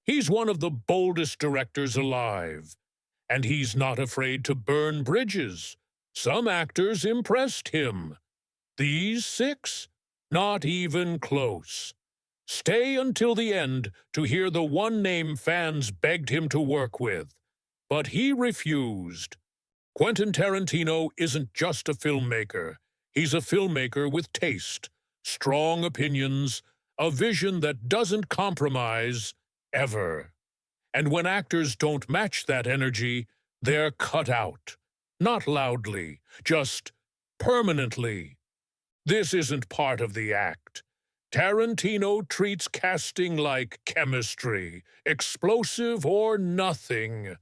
He's one of the boldest directors alive, and he's not afraid to burn bridges. Some actors impressed him. These six? Not even close. Stay until the end to hear the one name fans begged him to work with. But he refused. Quentin Tarantino isn't just a filmmaker. He's a filmmaker with taste, strong opinions, a vision that doesn't compromise, ever. And when actors don't match that energy, they're cut out. Not loudly, just permanently. This isn't part of the act. Tarantino treats casting like chemistry, explosive or nothing.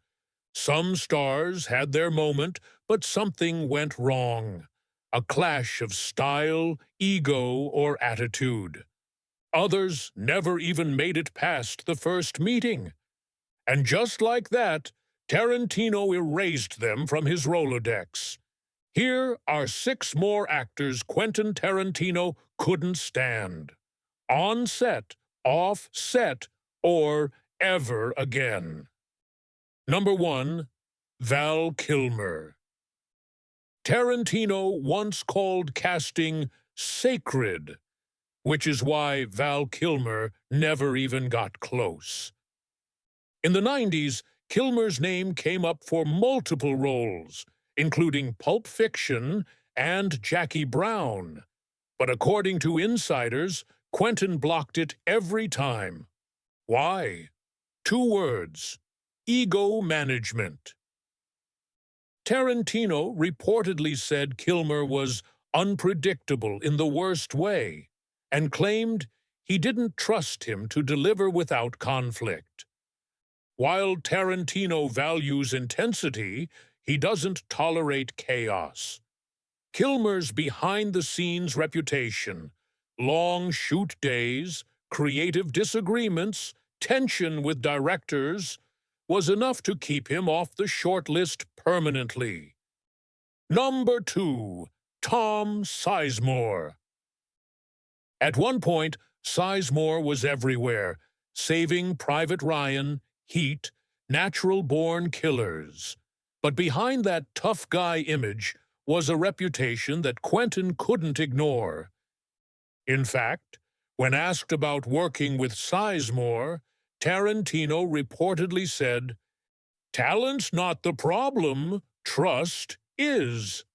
Some stars had their moment, but something went wrong. A clash of style, ego, or attitude. Others never even made it past the first meeting. And just like that, Tarantino erased them from his Rolodex. Here are six more actors Quentin Tarantino couldn't stand. On set, off set, or ever again. Number 1. Val Kilmer. Tarantino once called casting sacred, which is why Val Kilmer never even got close. In the 90s, Kilmer's name came up for multiple roles, including Pulp Fiction and Jackie Brown. But according to insiders, Quentin blocked it every time. Why? 2 words: ego management. Tarantino reportedly said Kilmer was unpredictable in the worst way, and claimed he didn't trust him to deliver without conflict. While Tarantino values intensity, he doesn't tolerate chaos. Kilmer's behind-the-scenes reputation, long shoot days, creative disagreements, tension with directors, was enough to keep him off the short list permanently. Number 2. Tom Sizemore. At one point, Sizemore was everywhere, Saving Private Ryan, Heat, Natural-Born Killers. But behind that tough guy image was a reputation that Quentin couldn't ignore. In fact, when asked about working with Sizemore, Tarantino reportedly said, "Talent's not the problem, trust is."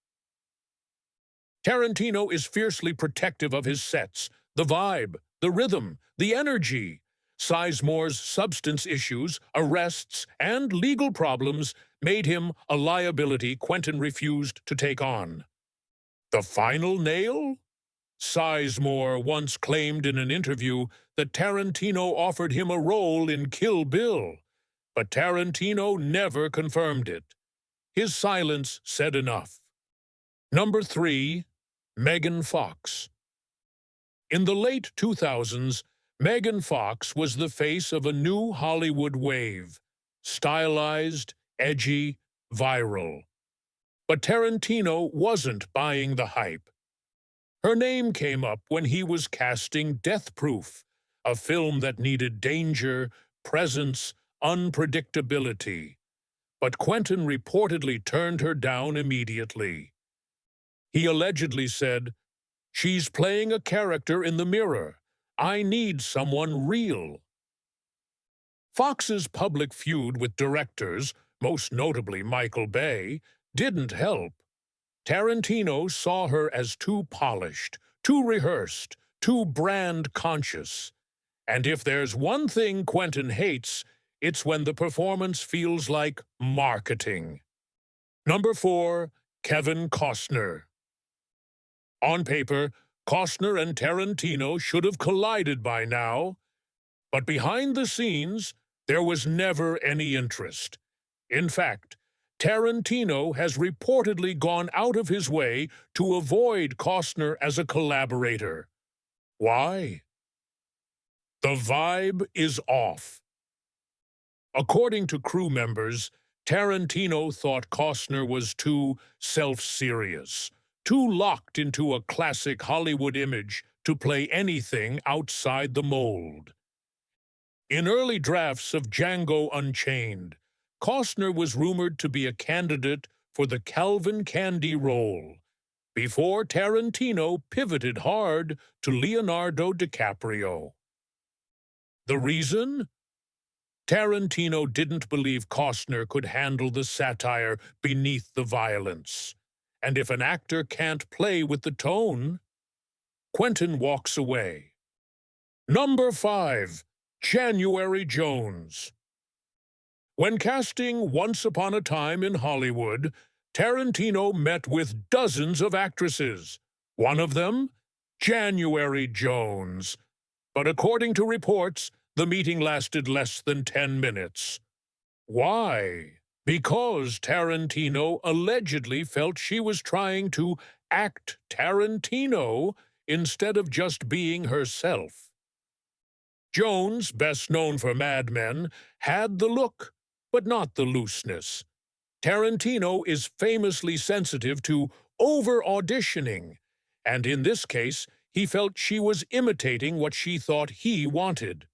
Tarantino is fiercely protective of his sets, the vibe, the rhythm, the energy. Sizemore's substance issues, arrests, and legal problems made him a liability Quentin refused to take on. The final nail? Sizemore once claimed in an interview that Tarantino offered him a role in Kill Bill, but Tarantino never confirmed it. His silence said enough. Number 3. Megan Fox. In the late 2000s, Megan Fox was the face of a new Hollywood wave. Stylized, edgy, viral. But Tarantino wasn't buying the hype. Her name came up when he was casting Death Proof, a film that needed danger, presence, unpredictability. But Quentin reportedly turned her down immediately. He allegedly said, "She's playing a character in the mirror. I need someone real." Fox's public feud with directors, most notably Michael Bay, didn't help. Tarantino saw her as too polished, too rehearsed, too brand-conscious. And if there's one thing Quentin hates, it's when the performance feels like marketing. Number 4. Kevin Costner. On paper, Costner and Tarantino should have collided by now. But behind the scenes, there was never any interest. In fact, Tarantino has reportedly gone out of his way to avoid Costner as a collaborator. Why? The vibe is off. According to crew members, Tarantino thought Costner was too self-serious, too locked into a classic Hollywood image to play anything outside the mold. In early drafts of Django Unchained, Costner was rumored to be a candidate for the Calvin Candy role, before Tarantino pivoted hard to Leonardo DiCaprio. The reason? Tarantino didn't believe Costner could handle the satire beneath the violence. And if an actor can't play with the tone, Quentin walks away. Number 5. January Jones. When casting Once Upon a Time in Hollywood, Tarantino met with dozens of actresses. One of them, January Jones. But according to reports, the meeting lasted less than 10 minutes. Why? Because Tarantino allegedly felt she was trying to act Tarantino instead of just being herself. Jones, best known for Mad Men, had the look, but not the looseness. Tarantino is famously sensitive to over-auditioning, and in this case, he felt she was imitating what she thought he wanted.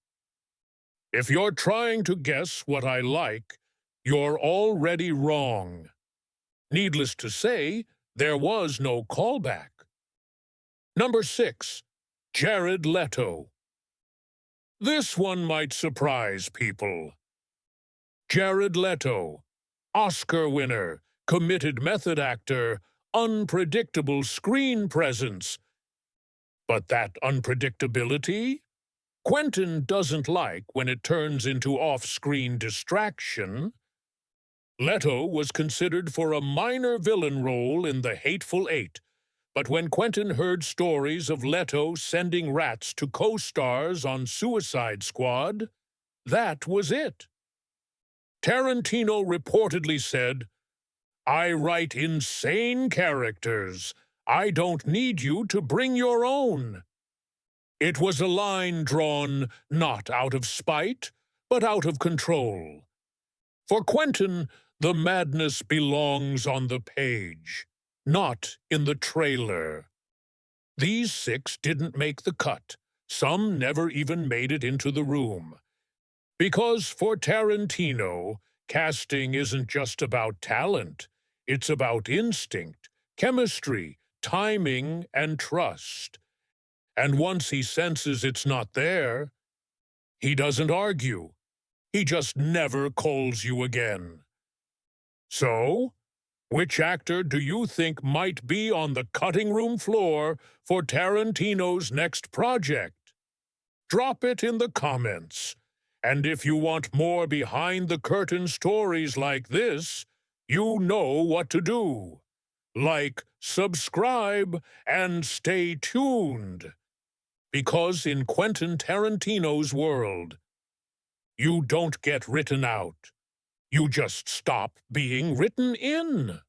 If you're trying to guess what I like, you're already wrong. Needless to say, there was no callback. Number 6. Jared Leto. This one might surprise people. Jared Leto, Oscar winner, committed method actor, unpredictable screen presence. But that unpredictability? Quentin doesn't like when it turns into off-screen distraction. Leto was considered for a minor villain role in The Hateful Eight, but when Quentin heard stories of Leto sending rats to co-stars on Suicide Squad, that was it. Tarantino reportedly said, "I write insane characters. I don't need you to bring your own." It was a line drawn not out of spite, but out of control. For Quentin, the madness belongs on the page, not in the trailer. These 6 didn't make the cut. Some never even made it into the room. Because for Tarantino, casting isn't just about talent. It's about instinct, chemistry, timing, and trust. And once he senses it's not there, he doesn't argue. He just never calls you again. So, which actor do you think might be on the cutting room floor for Tarantino's next project? Drop it in the comments. And if you want more behind-the-curtain stories like this, you know what to do. Like, subscribe, and stay tuned. Because in Quentin Tarantino's world, you don't get written out. You just stop being written in.